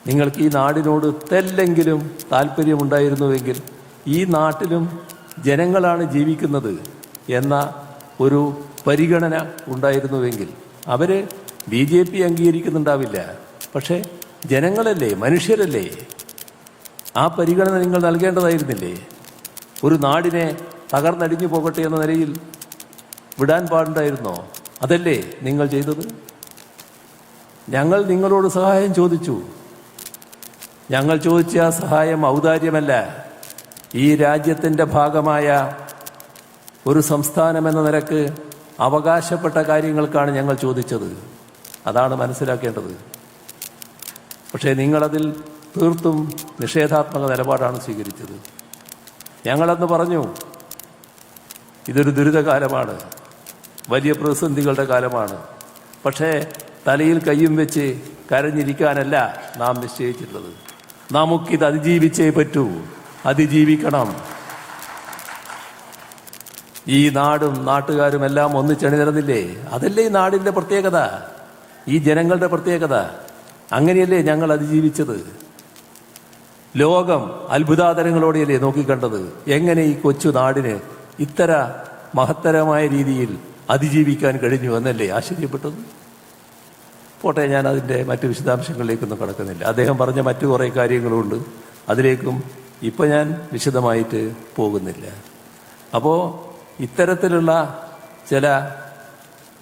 നിങ്ങൾക്ക് ഈ നാടിനോട് തെല്ലെങ്കിലും താല്പര്യമുണ്ടായിരുന്നുവെങ്കിൽ, ഈ നാട്ടിലും ജനങ്ങളാണ് ജീവിക്കുന്നത് എന്ന ഒരു പരിഗണന ഉണ്ടായിരുന്നുവെങ്കിൽ, അവർ BJP അംഗീകരിക്കുന്നുണ്ടാവില്ല, പക്ഷേ ജനങ്ങളല്ലേ, മനുഷ്യരല്ലേ, ആ പരിഗണന നിങ്ങൾ നൽകേണ്ടതായിരുന്നില്ലേ? ഒരു നാടിനെ തകർന്നടിഞ്ഞു പോകട്ടെ എന്ന നിലയിൽ വിടാൻ പാടുണ്ടായിരുന്നോ? അതല്ലേ നിങ്ങൾ ചെയ്തത്? ഞങ്ങൾ നിങ്ങളോട് സഹായം ചോദിച്ചു. ഞങ്ങൾ ചോദിച്ച ആ സഹായം ഔദാര്യമല്ല, ഈ രാജ്യത്തിൻ്റെ ഭാഗമായ ഒരു സംസ്ഥാനം എന്ന നിലക്ക് അവകാശപ്പെട്ട കാര്യങ്ങൾക്കാണ് ഞങ്ങൾ ചോദിച്ചത്. അതാണ് മനസ്സിലാക്കേണ്ടത്. പക്ഷേ നിങ്ങളതിൽ തീർത്തും നിഷേധാത്മക നിലപാടാണ് സ്വീകരിച്ചത്. ഞങ്ങളന്ന് പറഞ്ഞു, ഇതൊരു ദുരിതകാലമാണ്, വലിയ പ്രതിസന്ധികളുടെ കാലമാണ്, പക്ഷേ തലയിൽ കയ്യും വെച്ച് കരഞ്ഞിരിക്കാനല്ല നാം നിശ്ചയിച്ചിട്ടുള്ളത്. നമുക്കിത് അതിജീവിച്ചേ പറ്റൂ, അതിജീവിക്കണം. ഈ നാടും നാട്ടുകാരും എല്ലാം ഒന്നിച്ചണിനിരന്നില്ലേ? അതല്ലേ ഈ നാടിൻ്റെ പ്രത്യേകത, ഈ ജനങ്ങളുടെ പ്രത്യേകത. അങ്ങനെയല്ലേ ഞങ്ങൾ അതിജീവിച്ചത്? ലോകം അത്ഭുതാതരങ്ങളോടെയല്ലേ നോക്കിക്കണ്ടത്? എങ്ങനെ ഈ കൊച്ചു നാടിന് ഇത്ര മഹത്തരമായ രീതിയിൽ അതിജീവിക്കാൻ കഴിഞ്ഞു എന്നല്ലേ ആശ്ചര്യപ്പെട്ടത്? പോട്ടെ, ഞാൻ അതിൻ്റെ മറ്റ് വിശദാംശങ്ങളിലേക്കൊന്നും കടക്കുന്നില്ല. അദ്ദേഹം പറഞ്ഞ മറ്റു കുറേ കാര്യങ്ങളുണ്ട്, അതിലേക്കും ഇപ്പം ഞാൻ വിശദമായിട്ട് പോകുന്നില്ല. അപ്പോൾ ഇത്തരത്തിലുള്ള ചില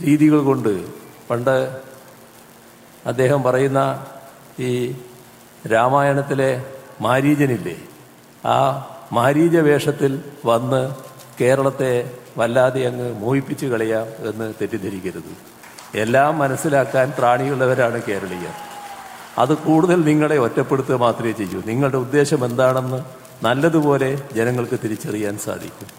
രീതികൾ കൊണ്ട് പണ്ട് അദ്ദേഹം പറയുന്ന ഈ രാമായണത്തിലെ മാരീചനില്ലേ, ആ മാരീച വേഷത്തിൽ വന്ന് കേരളത്തെ വല്ലാതെ അങ്ങ് മോഹിപ്പിച്ച് കളയാം എന്ന് തെറ്റിദ്ധരിക്കരുത്. എല്ലാം മനസ്സിലാക്കാൻ ത്രാണിയുള്ളവരാണ് കേരളീയർ. അത് കൂടുതൽ നിങ്ങളെ ഒറ്റപ്പെടുത്തുക മാത്രമേ ചെയ്യൂ. നിങ്ങളുടെ ഉദ്ദേശം എന്താണെന്ന് നല്ലതുപോലെ ജനങ്ങൾക്ക് തിരിച്ചറിയാൻ സാധിക്കും.